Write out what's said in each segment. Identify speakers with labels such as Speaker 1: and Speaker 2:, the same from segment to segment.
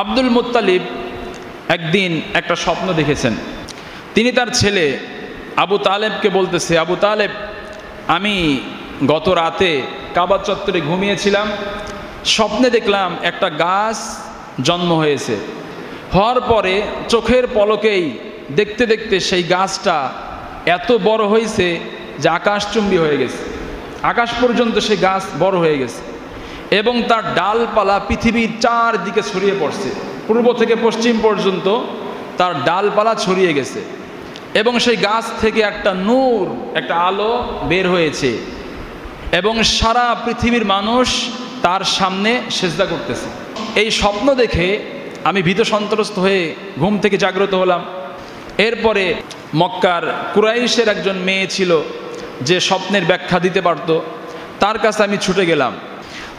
Speaker 1: Abdul Muttalib একদিন একটা স্বপ্ন দেখেছেন। তিনি তার ছেলে আবু তালেবকে বলতেছে, আবু তালেব, আমি গত রাতে কাবা চত্বরে ঘুমিয়েছিলাম, স্বপ্নে দেখলাম একটা গাছ জন্ম হয়েছে। হওয়ার পরে চোখের পলকেই দেখতে দেখতে সেই গাছটা এত বড় হয়েছে যে আকাশচুম্বী হয়ে গেছে, আকাশ পর্যন্ত সেই গাছ বড় হয়ে গেছে এবং তার ডালপালা পৃথিবীর চারদিকে ছড়িয়ে পড়ছে, পূর্ব থেকে পশ্চিম পর্যন্ত তার ডালপালা ছড়িয়ে গেছে এবং সেই গাছ থেকে একটা নূর, একটা আলো বের হয়েছে এবং সারা পৃথিবীর মানুষ তার সামনে সেজদা করতেছে। এই স্বপ্ন দেখে আমি ভীত সন্ত্রস্ত হয়ে ঘুম থেকে জাগ্রত হলাম। এরপরে মক্কার কুরাইশের একজন মেয়ে ছিল যে স্বপ্নের ব্যাখ্যা দিতে পারত, তার কাছে আমি ছুটে গেলাম।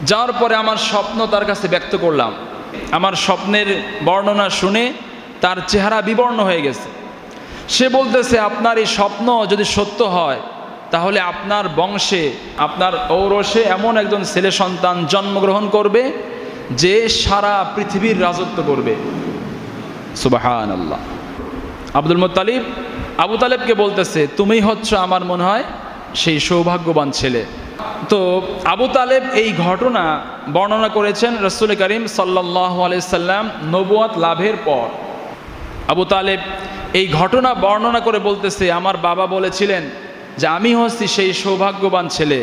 Speaker 1: যাওয়ার পরে আমার স্বপ্ন তার কাছে ব্যক্ত করলাম। আমার স্বপ্নের বর্ণনা শুনে তার চেহারা বিবর্ণ হয়ে গেছে। সে বলতেছে, আপনার এই স্বপ্ন যদি সত্য হয় তাহলে আপনার বংশে, আপনার ঔরসে এমন একজন ছেলে সন্তান জন্মগ্রহণ করবে যে সারা পৃথিবীর রাজত্ব করবে। সুবহানাল্লাহ। আব্দুল মুত্তালিব আবু তালেবকে বলতেছে, তুমি হচ্ছ আমার মনে হয় সেই সৌভাগ্যবান ছেলে। তো আবু তালেব এই ঘটনা বর্ণনা করেছেন রাসূল করিম সাল্লাল্লাহু আলাইহি সাল্লাম নবুয়ত লাভের পর। আবু তালেব এই ঘটনা বর্ণনা করে বলতেছে, আমার বাবা বলেছিলেন যে আমি হচ্ছি সেই সৌভাগ্যবান ছেলে,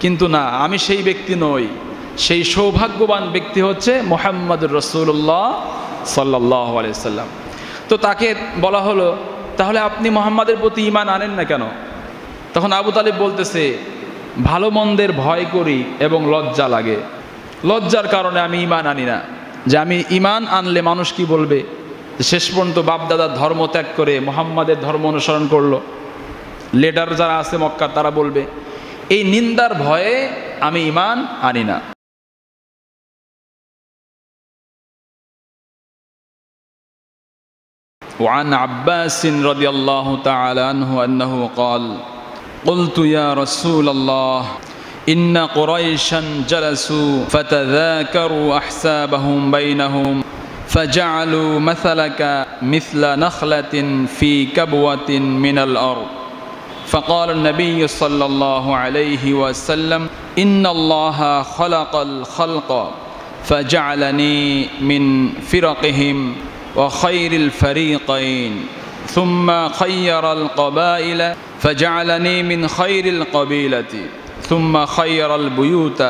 Speaker 1: কিন্তু না, আমি সেই ব্যক্তি নই। সেই সৌভাগ্যবান ব্যক্তি হচ্ছে মুহাম্মদুর রাসূলুল্লাহ সাল্লাল্লাহু আলাইহি সাল্লাম। তো তাকে বলা হলো, তাহলে আপনি মুহাম্মাদের প্রতি ঈমান আনেন না কেন? তখন আবু তালেব বলতেছে, ভালো মন্দের ভয় করি এবং লজ্জা লাগে, লজ্জার কারণে আমি ঈমান আনি না। যে আমি ঈমান আনলে মানুষ কি বলবে, শেষ পর্যন্ত বাপদাদার ধর্ম ত্যাগ করে মুহাম্মাদের ধর্ম অনুসরণ করলো, লিডার যারা আছে মক্কা তারা বলবে, এই নিন্দার ভয়ে আমি ঈমান আনি না। وعن عباس رضي الله تعالى عنه أنه قال قلت يا رسول الله إن قريشا جلسوا فتذاكروا أحسابهم بينهم فجعلوا مثلك مثل نخلة في كبوة من الأرض فقال النبي صلى الله عليه وسلم إن الله خلق الخلق فجعلني من فرقهم وخير الفريقين ثم خير القبائل فجعلني من خير القبيلة ثم خير البيوت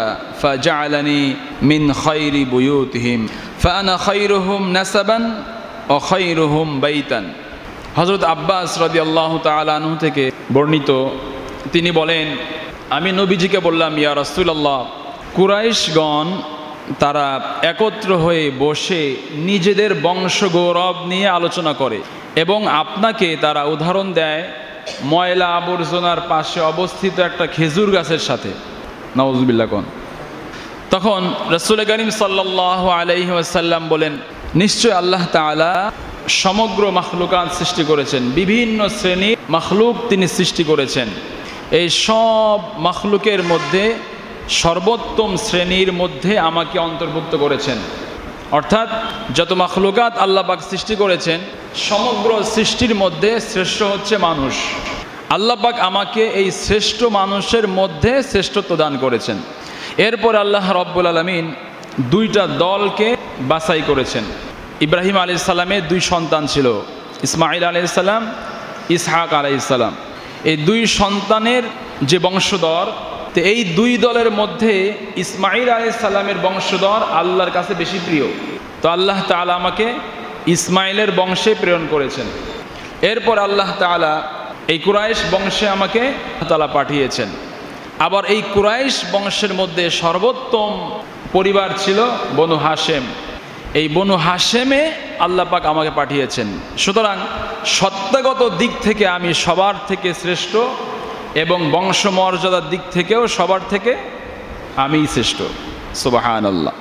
Speaker 1: فجعلني من خير بيوتهم فأنا خيرهم نسبا وخيرهم بيتا। হযরত আব্বাস রাদিয়াল্লাহু তাআলা আনহু থেকে বর্ণিত, তিনি বলেন, আমি নবীজিকে বললাম, ইয়া রাসূলুল্লাহ, কুরাইশগণ তারা একত্র হয়ে বসে নিজেদের বংশ গৌরব নিয়ে আলোচনা করে এবং আপনাকে তারা উদাহরণ দেয় ময়লা আবর্জনার পাশে অবস্থিত একটা খেজুর গাছের সাথে। নাউযুবিল্লাহ কোন। তখন রাসূল করিম সাল্লাল্লাহু আলাইহি ওয়াসাল্লাম বলেন, নিশ্চয় আল্লাহ তাআলা সমগ্র মাখলুকাত সৃষ্টি করেছেন, বিভিন্ন শ্রেণীর মাখলুক তিনি সৃষ্টি করেছেন। এই সব মাখলুকের মধ্যে সর্বোত্তম শ্রেণীর মধ্যে আমাকে অন্তর্ভুক্ত করেছেন। অর্থাৎ যত মাখলুকাত আল্লাহ পাক সৃষ্টি করেছেন, সমগ্র সৃষ্টির মধ্যে শ্রেষ্ঠ হচ্ছে মানুষ। আল্লাহ পাক আমাকে এই শ্রেষ্ঠ মানুষের মধ্যে শ্রেষ্ঠত্ব দান করেছেন। এরপর আল্লাহ রব্বুল আলামিন দুইটা দলকে বাছাই করেছেন। ইব্রাহিম আলাইহিস সালামের দুই সন্তান ছিল, ইসমাঈল আলাইহিস সালাম, ইসহাক আলাইহিস সালাম। এই দুই সন্তানের যে বংশধর, তো এই দুই দলের মধ্যে ইসমাঈল আলাইহিস সালামের বংশধর আল্লাহর কাছে বেশি প্রিয়। তো আল্লাহ তাআলা আমাকে ইসমাঈলের বংশে প্রেরণ করেছেন। এরপর আল্লাহ তাআলা এই কুরাইশ বংশে আমাকে তাআলা পাঠিয়েছেন। আবার এই কুরাইশ বংশের মধ্যে সর্বোত্তম পরিবার ছিল বনু হাশেম। এই বনু হাশেমে আল্লাহ পাক আমাকে পাঠিয়েছেন। সুতরাং সত্তাগত দিক থেকে আমি সবার থেকে শ্রেষ্ঠ এবং বংশমর্যাদার দিক থেকেও সবার থেকে আমি শ্রেষ্ঠ। সুবহানাল্লাহ।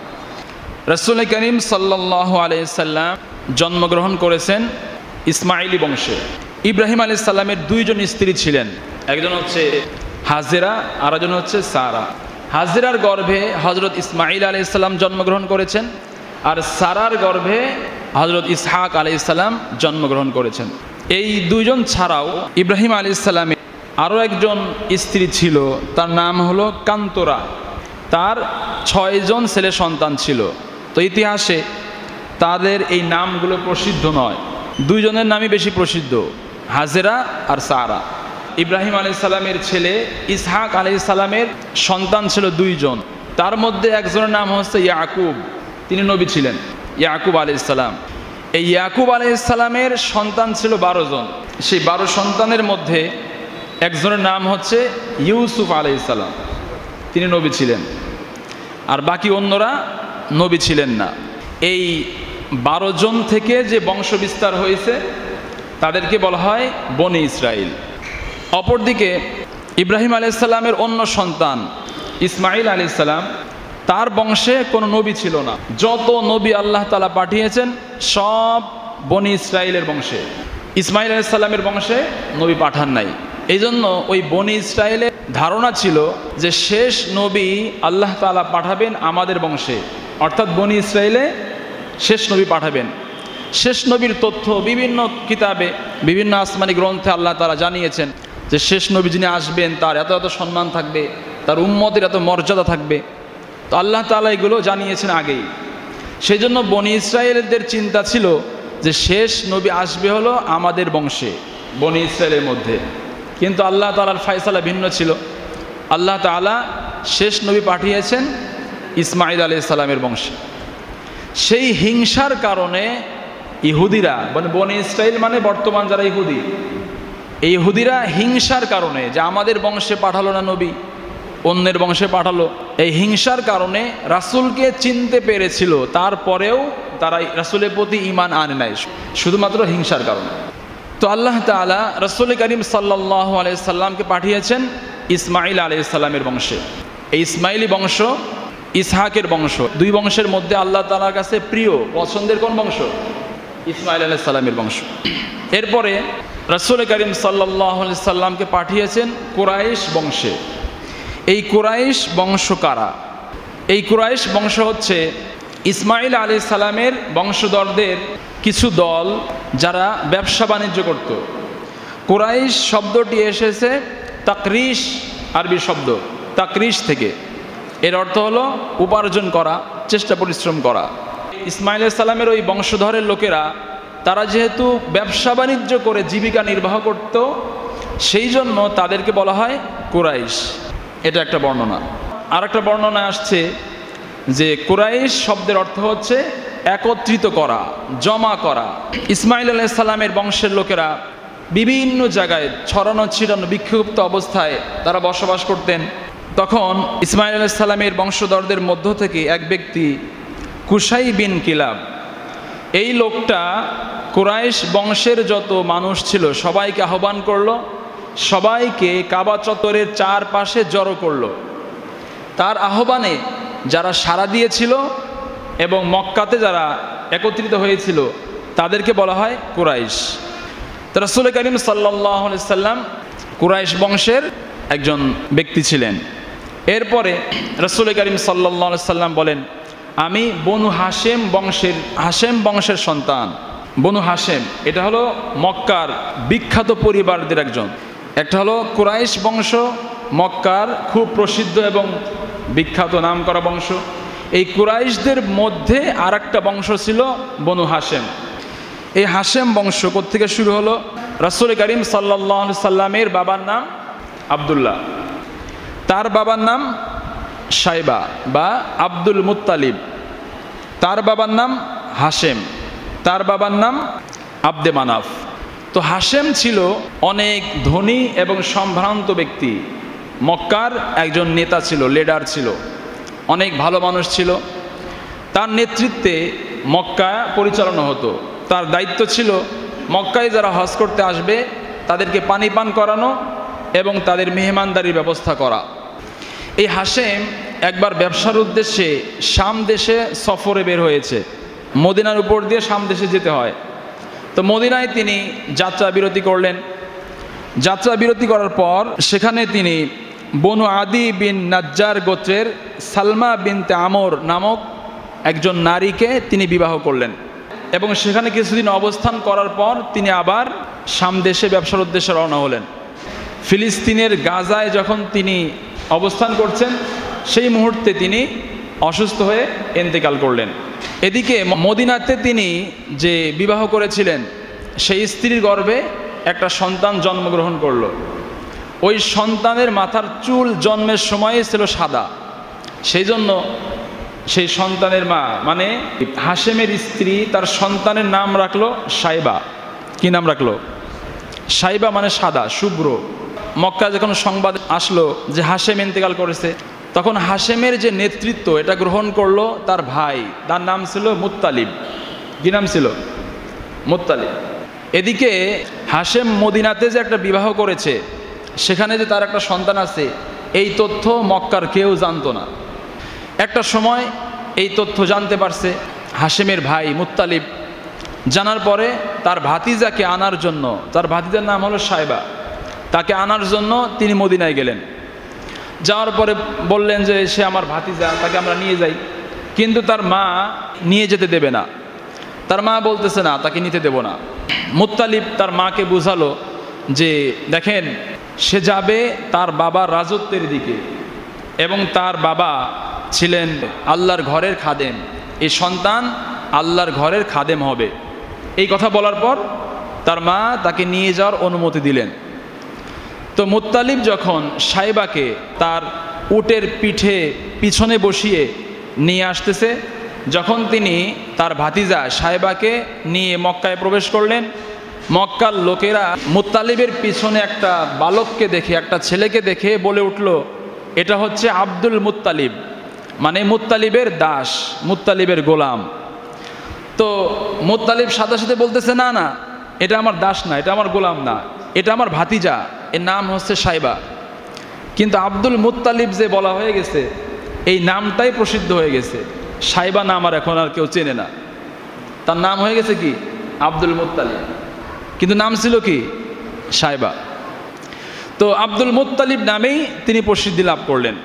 Speaker 1: রাসূল করিম সাল্লাল্লাহু আলাইহি সাল্লাম জন্মগ্রহণ করেছেন ইসমাঈলি বংশে। ইব্রাহিম আলাইহিস সালামের দুইজন স্ত্রী ছিলেন, একজন হচ্ছে হাজেরা আর একজন হচ্ছে সারা। হাজেরার গর্ভে হযরত ইসমাঈল আলাইহিস সালাম জন্মগ্রহণ করেছেন আর সারার গর্ভে হযরত ইসহাক আলাইহিস সালাম জন্মগ্রহণ করেছেন। এই দুইজন ছাড়াও ইব্রাহিম আলাইহিস সালামের আরও একজন স্ত্রী ছিল, তার নাম হলো কান্তরা। তার 6 জন ছেলে সন্তান ছিল। তো ইতিহাসে তাদের এই নামগুলো প্রসিদ্ধ নয়, দুইজনের নামই বেশি প্রসিদ্ধ, হাজেরা আর সারা। ইব্রাহিম আলাইহিস সালামের ছেলে ইসহাক আলাইহিস সালামের সন্তান ছিল 2 জন। তার মধ্যে একজনের নাম হচ্ছে ইয়াকুব, তিনি নবী ছিলেন, ইয়াকুব আলাইহিস সালাম। এই ইয়াকুব আলাইহিস সালামের সন্তান ছিল 12 জন। সেই 12 সন্তানের মধ্যে একজনের নাম হচ্ছে ইউসুফ আলাইহিস সালাম, তিনি নবী ছিলেন, আর বাকি অন্যরা নবী ছিলেন না। এই 12 জন থেকে যে বংশ বিস্তার হয়েছে তাদেরকে বলা হয় বনি ইসরাইল। অপরদিকে ইব্রাহিম আলাইহিস সালামের অন্য সন্তান ইসমাইল আলাইহিস সালাম, তার বংশে কোনো নবী ছিল না। যত নবী আল্লাহ তাআলা পাঠিয়েছেন সব বনি ইসরাইলের বংশে, ইসমাইল আলাইহিস সালামের বংশে নবী পাঠান নাই। এই জন্য ওই বনি ইসরাইলের ধারণা ছিল যে শেষ নবী আল্লাহ তাআলা পাঠাবেন আমাদের বংশে, অর্থাৎ বনি ইসরাইলে শেষ নবী পাঠাবেন। শেষ নবীর তথ্য বিভিন্ন কিতাবে, বিভিন্ন আসমানি গ্রন্থে আল্লাহ তাআলা জানিয়েছেন যে শেষ নবী যিনি আসবেন তার এত এত সম্মান থাকবে, তার উম্মতের এত মর্যাদা থাকবে। তো আল্লাহ তাআলা এগুলো জানিয়েছেন আগেই। সেই জন্য বনি ইসরায়েলদের চিন্তা ছিল যে শেষ নবী আসবে হলো আমাদের বংশে, বনি ইসরায়েলের মধ্যে। কিন্তু আল্লাহ তাআলার ফয়সালা ভিন্ন ছিল। আল্লাহ তাআলা শেষ নবী পাঠিয়েছেন ইসমাইল আলাইহিস সালামের বংশে। সেই হিংসার কারণে ইহুদিরা, মানে বনি ইসরাইল মানে বর্তমান যারা ইহুদি, এই ইহুদিরা হিংসার কারণে যে আমাদের বংশে পাঠালো না নবী, অন্যের বংশে পাঠালো, এই হিংসার কারণে রাসূলকে চিনতে পেরেছিল, তারপরেও তারা রাসূলের প্রতি ঈমান আনে নাই, শুধুমাত্র হিংসার কারণে। তো আল্লাহ তাআলা রাসূল করিম সাল্লাল্লাহু আলাইহি সাল্লামকে পাঠিয়েছেন ইসমাইল আলাইহিস সালামের বংশে। এই ইসমাইলি বংশ ইসহাকের বংশ, 2 বংশের মধ্যে আল্লাহ তাআলার কাছে প্রিয় পছন্দের কোন বংশ? ইসমাইল আলাইহিস সালামের বংশ। এরপরে রাসূল করিম সাল্লাল্লাহু আলাইহি সাল্লামকে পাঠিয়েছেন কুরাইশ বংশে। এই কুরাইশ বংশ কারা? এই কুরাইশ বংশ হচ্ছে ইসমাইল আলাইহিস সালামের বংশধরদের কিছু দল যারা ব্যবসা বাণিজ্য করত। কুরাইশ শব্দটি এসেছে তাকরিশ, আরবি শব্দ তাকরিশ থেকে। এর অর্থ হলো উপার্জন করা, চেষ্টা পরিশ্রম করা। ইসমাইল আলাইহিস সালামের ওই বংশধরের লোকেরা তারা যেহেতু ব্যবসা বাণিজ্য করে জীবিকা নির্বাহ করত, সেই জন্য তাদেরকে বলা হয় কুরাইশ। এটা একটা বর্ণনা। আর একটা বর্ণনা আসছে যে কুরাইশ শব্দের অর্থ হচ্ছে একত্রিত করা, জমা করা। ইসমাইল আলাইহিস সালামের বংশের লোকেরা বিভিন্ন জায়গায় ছড়ানো ছিটানো বিক্ষিপ্ত অবস্থায় তারা বসবাস করতেন। তখন ইসমাইল আলাইহিস সালামের বংশধরদের মধ্য থেকে এক ব্যক্তি কুসাই বিন কিলাব, এই লোকটা কুরাইশ বংশের যত মানুষ ছিল সবাইকে আহ্বান করলো, সবাইকে কাবা চত্বরের চারপাশে জড়ো করলো। তার আহ্বানে যারা সাড়া দিয়েছিল এবং মক্কাতে যারা একত্রিত হয়েছিল তাদেরকে বলা হয় কুরাইশ। রাসূল করিম সাল্লাল্লাহু আলাইহি সাল্লাম কুরাইশ বংশের একজন ব্যক্তি ছিলেন। এরপরে রাসূল করিম সাল্লাল্লাহু আলাইহি সাল্লাম বলেন, আমি বনু হাশেম বংশের সন্তান। বনু হাশেম এটা হলো মক্কার বিখ্যাত পরিবারদের একজন। একটা হলো কুরাইশ বংশ, মক্কার খুব প্রসিদ্ধ এবং বিখ্যাত নাম করা বংশ। এই কুরাইশদের মধ্যে আর একটা বংশ ছিল বনু হাশেম। এই হাশেম বংশ কোত্থেকে শুরু হলো? রাসূল করিম সাল্লাল্লাহু আলাইহি সাল্লামের বাবার নাম আব্দুল্লাহ, তার বাবার নাম সাইবা বা আব্দুল মুত্তালিব, তার বাবার নাম হাশেম, তার বাবার নাম আব্দে মানাফ। তো হাশেম ছিল অনেক ধনী এবং সম্ভ্রান্ত ব্যক্তি, মক্কার একজন নেতা ছিল, লিডার ছিল, অনেক ভালো মানুষ ছিল। তার নেতৃত্বে মক্কা পরিচালনা হতো। তার দায়িত্ব ছিল মক্কায় যারা হজ করতে আসবে তাদেরকে পানি পান করানো এবং তাদের মেহমানদারির ব্যবস্থা করা। এই হাশেম একবার ব্যবসার উদ্দেশ্যে শাম দেশে সফরে বের হয়েছে। মদিনার উপর দিয়ে শাম দেশে যেতে হয়। তো মদিনায় তিনি যাত্রা বিরতি করলেন। যাত্রা বিরতি করার পর সেখানে তিনি বনু আদি বিন নাজ্জার গোত্রের সালমা বিনতে আমর নামক একজন নারীকে তিনি বিবাহ করলেন এবং সেখানে কিছুদিন অবস্থান করার পর তিনি আবার শাম দেশে ব্যবসার উদ্দেশ্যে রওনা হলেন। ফিলিস্তিনের গাজায় যখন তিনি অবস্থান করছেন সেই মুহূর্তে তিনি অসুস্থ হয়ে ইন্তেকাল করলেন। এদিকে মদিনাতে তিনি যে বিবাহ করেছিলেন সেই স্ত্রীর গর্ভে একটা সন্তান জন্মগ্রহণ করল। ওই সন্তানের মাথার চুল জন্মের সময় ছিল সাদা, সেই জন্য সেই সন্তানের মা মানে হাশেমের স্ত্রী তার সন্তানের নাম রাখলো সাইবা। কি নাম রাখলো? সাইবা মানে সাদা, শুভ্র। মক্কা যখন সংবাদ আসলো যে হাশেম ইন্তেকাল করেছে, তখন হাশেমের যে নেতৃত্ব এটা গ্রহণ করলো তার ভাই, তার নাম ছিল মুত্তালিব। কি নাম ছিল? মুত্তালিব। এদিকে হাশেম মদিনাতে যে একটা বিবাহ করেছে, সেখানে যে তার একটা সন্তান আছে, এই তথ্য মক্কার কেউ জানতো না। একটা সময় এই তথ্য জানতে পারছে হাশেমের ভাই মুত্তালিব। জানার পরে তার ভাতিজাকে আনার জন্য, তার ভাতিজার নাম হলো সাইবা, তাকে আনার জন্য তিনি মদিনায় গেলেন। যাওয়ার পরে বললেন যে সে আমার ভাতিজা, তাকে আমরা নিয়ে যাই। কিন্তু তার মা নিয়ে যেতে দেবে না। তার মা বলতেছে না, তাকে নিতে দেব না। মুত্তালিব তার মাকে বুঝালো যে দেখেন, সে যাবে তার বাবার রাজত্বের দিকে এবং তার বাবা ছিলেন আল্লাহর ঘরের খাদেম, এই সন্তান আল্লাহর ঘরের খাদেম হবে। এই কথা বলার পর তার মা তাকে নিয়ে যাওয়ার অনুমতি দিলেন। তো মুত্তালিব যখন সাইবাকে তার উটের পিছনে বসিয়ে নিয়ে আসতেছে, যখন তিনি তার ভাতিজা সাইবাকে নিয়ে মক্কায় প্রবেশ করলেন, মক্কার লোকেরা মুত্তালিবের পিছনে একটা বালককে দেখে, একটা ছেলেকে দেখে বলে উঠল, এটা হচ্ছে আব্দুল মুত্তালিব, মানে মুত্তালিবের দাস, মুত্তালিবের গোলাম। তো মুত্তালিব সাথে সাথে বলতেছে, না না, এটা আমার দাস না, এটা আমার গোলাম না, এটা আমার ভাতিজা, এর নাম হচ্ছে সাইবা। কিন্তু আব্দুল মুত্তালিব যে বলা হয়ে গেছে, এই নামটাই প্রসিদ্ধ হয়ে গেছে। সাইবা নাম আর এখন আর কেউ চেনে না, তার নাম হয়ে গেছে কি? আব্দুল মুত্তালিব, কিন্তু নাম ছিল কি? সাইবা। তো আব্দুল মুত্তালিব নামেই তিনি প্রসিদ্ধি লাভ করলেন।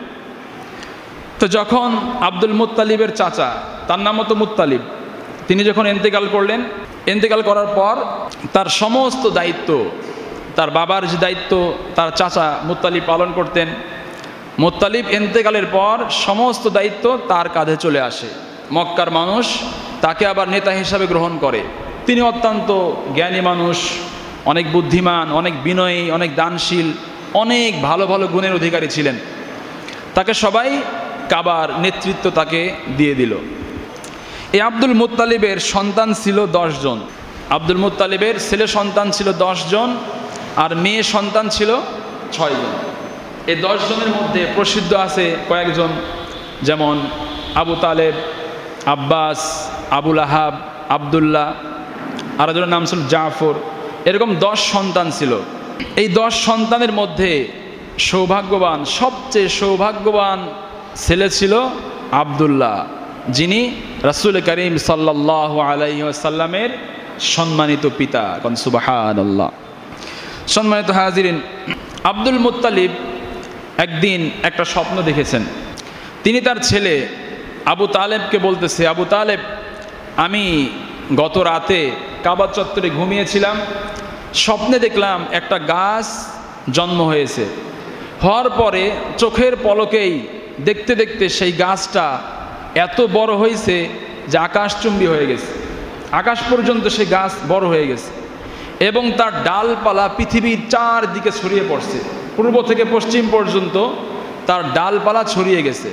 Speaker 1: তো যখন আব্দুল মুত্তালিবের চাচা, তার নামও তো মুত্তালিব, তিনি যখন ইন্তেকাল করলেন, ইন্তেকাল করার পর তার সমস্ত দায়িত্ব, তার বাবার যে দায়িত্ব তার চাচা মুত্তালিব পালন করতেন, মুত্তালিব ইন্তেকালের পর সমস্ত দায়িত্ব তার কাঁধে চলে আসে। মক্কার মানুষ তাকে আবার নেতা হিসাবে গ্রহণ করে। তিনি অত্যন্ত জ্ঞানী মানুষ, অনেক বুদ্ধিমান, অনেক বিনয়ী, অনেক দানশীল, অনেক ভালো ভালো গুণের অধিকারী ছিলেন। তাকে সবাই কাবার নেতৃত্ব তাকে দিয়ে দিল। এই আব্দুল মুত্তালিবের সন্তান ছিল 10 জন। আব্দুল মুত্তালিবের ছেলে সন্তান ছিল 10 জন আর মেয়ে সন্তান ছিল 6 জন। এই 10 জনের মধ্যে প্রসিদ্ধ আছে কয়েকজন, যেমন আবু তালেব, আব্বাস, আবুল আহাব, আবদুল্লাহ, আর একজনের নাম ছিল জাফর। এরকম 10 সন্তান ছিল। এই 10 সন্তানের মধ্যে সৌভাগ্যবান, সবচেয়ে সৌভাগ্যবান ছেলে ছিল আবদুল্লাহ, যিনি রাসূল করিম সাল্লাল্লাহু আলাইহি ওয়াসাল্লামের সম্মানিত পিতা। কোন সুবহানাল্লাহ। সম্মানিত হাজিরিন, আব্দুল মুত্তালিব একদিন একটা স্বপ্ন দেখেছেন। তিনি তার ছেলে আবু তালেবকে বলতেছে, আবু তালেব, আমি গত রাতে কাবা চত্বরে ঘুমিয়েছিলাম, স্বপ্নে দেখলাম একটা গাছ জন্ম হয়েছে। হওয়ার পরে চোখের পলকেই দেখতে দেখতে সেই গাছটা এত বড় হয়েছে যে আকাশচুম্বী হয়ে গেছে, আকাশ পর্যন্ত সেই গাছ বড় হয়ে গেছে এবং তার ডালপালা পৃথিবীর চারদিকে ছড়িয়ে পড়ছে, পূর্ব থেকে পশ্চিম পর্যন্ত তার ডালপালা ছড়িয়ে গেছে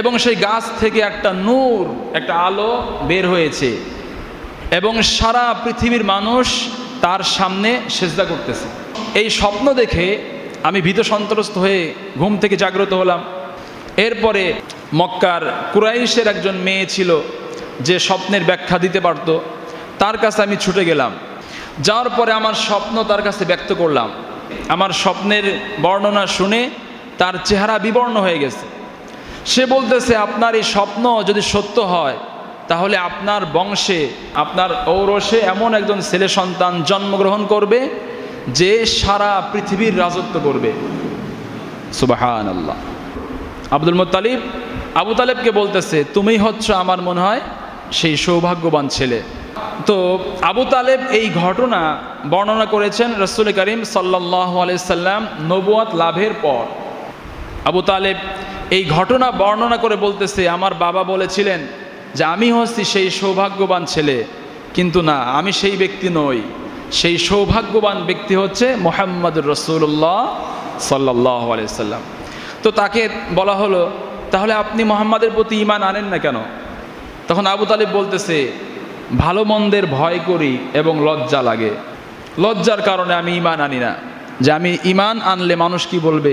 Speaker 1: এবং সেই গাছ থেকে একটা নূর, একটা আলো বের হয়েছে এবং সারা পৃথিবীর মানুষ তার সামনে সেজদা করতেছে। এই স্বপ্ন দেখে আমি ভীত সন্ত্রস্ত হয়ে ঘুম থেকে জাগ্রত হলাম। এরপরে মক্কার কুরাইশের একজন মেয়ে ছিল যে স্বপ্নের ব্যাখ্যা দিতে পারত, তার কাছে আমি ছুটে গেলাম। যাওয়ার পরে আমার স্বপ্ন তার কাছে ব্যক্ত করলাম। আমার স্বপ্নের বর্ণনা শুনে তার চেহারা বিবর্ণ হয়ে গেছে। সে বলতেছে, আপনার এই স্বপ্ন যদি সত্য হয় তাহলে আপনার বংশে, আপনার ঔরসে এমন একজন ছেলে সন্তান জন্মগ্রহণ করবে যে সারা পৃথিবীর রাজত্ব করবে। সুবহানাল্লাহ। আব্দুল মুত্তালিব আবু তালেবকে বলতেছে, তুমি হচ্ছ আমার মনে হয় সেই সৌভাগ্যবান ছেলে। তো আবু তালেব এই ঘটনা বর্ণনা করেছেন রাসূল করিম সাল্লাল্লাহু আলাইহি সাল্লাম নবুয়ত লাভের পর। আবু তালেব এই ঘটনা বর্ণনা করে বলতেছে, আমার বাবা বলেছিলেন যে আমি হচ্ছি সেই সৌভাগ্যবান ছেলে, কিন্তু না, আমি সেই ব্যক্তি নই। সেই সৌভাগ্যবান ব্যক্তি হচ্ছে মুহাম্মদুর রাসূলুল্লাহ সাল্লাল্লাহু আলাইহি সাল্লাম। তো তাকে বলা হলো, তাহলে আপনি মুহাম্মাদের প্রতি ঈমান আনেন না কেন? তখন আবু তালেব বলতেছে, ভালো মন্দের ভয় করি এবং লজ্জা লাগে। লজ্জার কারণে আমি ঈমান আনি না, যে আমি ঈমান আনলে মানুষ কি বলবে,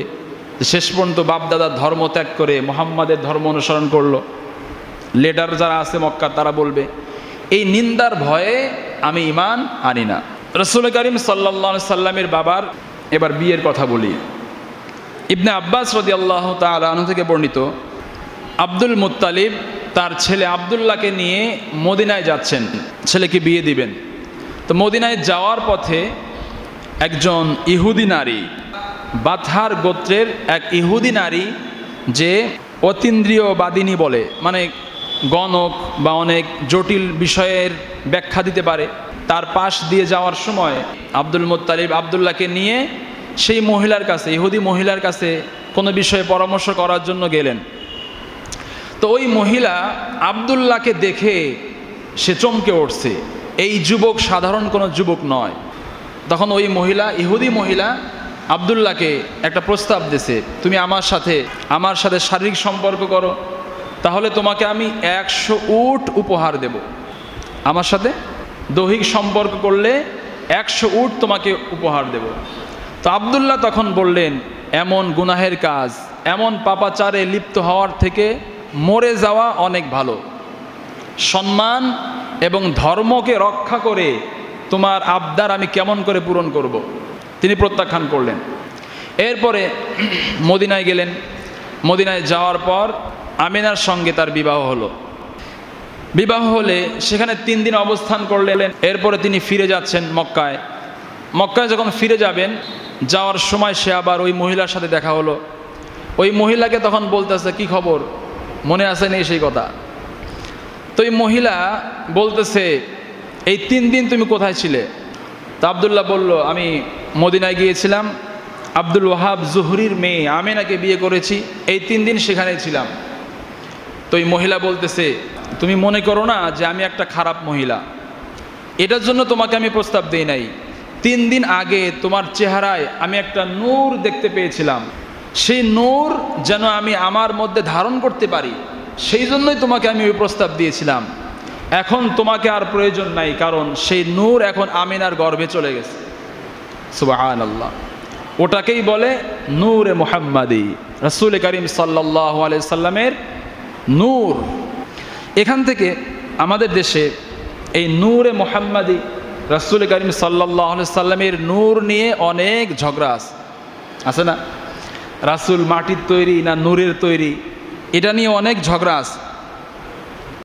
Speaker 1: শেষ পর্যন্ত বাপদাদার ধর্ম ত্যাগ করে মুহাম্মাদের ধর্ম অনুসরণ করলো, লিডার যারা আছে মক্কা তারা বলবে। এই নিন্দার ভয়ে আমি ঈমান আনি না। রাসূল করিম সাল্লাল্লাহু আলাইহি সাল্লামের বাবার এবার বিয়ের কথা বলি। ইবনে আব্বাস রাদিয়াল্লাহু তাআলা আনহু থেকে বর্ণিত, আব্দুল মুত্তালিব তার ছেলে আব্দুল্লাহকে নিয়ে মদিনায় যাচ্ছেন, ছেলেকে বিয়ে দিবেন। তো মদিনায় যাওয়ার পথে একজন ইহুদি নারী, বাতহার গোত্রের এক ইহুদি নারী, যে অতীন্দ্রিয়বাদিনী বলে, মানে গণক বা অনেক জটিল বিষয়ের ব্যাখ্যা দিতে পারে, তার পাশ দিয়ে যাওয়ার সময় আব্দুল মুত্তালিব আব্দুল্লাহকে নিয়ে সেই মহিলার কাছে, ইহুদি মহিলার কাছে কোনো বিষয়ে পরামর্শ করার জন্য গেলেন। তো ওই মহিলা আব্দুল্লাহকে দেখে সে চমকে উঠছে, এই যুবক সাধারণ কোনো যুবক নয়। তখন ওই মহিলা, ইহুদি মহিলা, আব্দুল্লাহকে একটা প্রস্তাব দিয়েছে, তুমি আমার সাথে শারীরিক সম্পর্ক করো, তাহলে তোমাকে আমি 100 উট উপহার দেব। আমার সাথে দৈহিক সম্পর্ক করলে 100 উট তোমাকে উপহার দেব। তো আব্দুল্লাহ তখন বললেন, এমন গুনাহের কাজ, এমন পাপাচারে লিপ্ত হওয়ার থেকে মরে যাওয়া অনেক ভালো। সম্মান এবং ধর্মকে রক্ষা করে তোমার আবদার আমি কেমন করে পূরণ করব? তিনি প্রত্যাখ্যান করলেন। এরপরে মদিনায় গেলেন। মদিনায় যাওয়ার পর আমিনার সঙ্গে তার বিবাহ হলো। বিবাহ হলে সেখানে 3 দিন অবস্থান করলেন। এরপরে তিনি ফিরে যাচ্ছেন মক্কায়। মক্কায় যখন ফিরে যাবেন, যাওয়ার সময় সে আবার ওই মহিলার সাথে দেখা হলো। ওই মহিলাকে তখন বলতেছে, কি খবর, মনে আছে নেই সেই কথা? তো এই মহিলা বলতেছে, এই 3 দিন তুমি কোথায় ছিলে? তা আব্দুল্লাহ বলল, আমি মদিনায় গিয়েছিলাম, আব্দুল ওয়াহাব জুহরির মেয়ে আমিনাকে বিয়ে করেছি, এই 3 দিন সেখানে ছিলাম। তো এই মহিলা বলতেছে, তুমি মনে করো না যে আমি একটা খারাপ মহিলা, এটার জন্য তোমাকে আমি প্রস্তাব দেই নাই। 3 দিন আগে তোমার চেহারায় আমি একটা নূর দেখতে পেয়েছিলাম, সেই নূর যেন আমি আমার মধ্যে ধারণ করতে পারি, সেই জন্যই তোমাকে আমি ওই প্রস্তাব দিয়েছিলাম। এখন তোমাকে আর প্রয়োজন নাই, কারণ সেই নূর এখন আমিনার গর্ভে চলে গেছে। সুবহানাল্লাহ। ওটাকেই বলে নূরে মুহাম্মাদি, রাসূল করিম সাল্লাল্লাহু আলাইহি সাল্লামের নূর। এখান থেকে আমাদের দেশে এই নূরে মুহাম্মাদি, রাসূল করিম সাল্লাল্লাহু আলাইহি সাল্লামের নূর নিয়ে অনেক ঝগড়া আছে না? রাসূল মাটির তৈরি না নূরের তৈরি, এটা নিয়ে অনেক ঝগড়া আছে।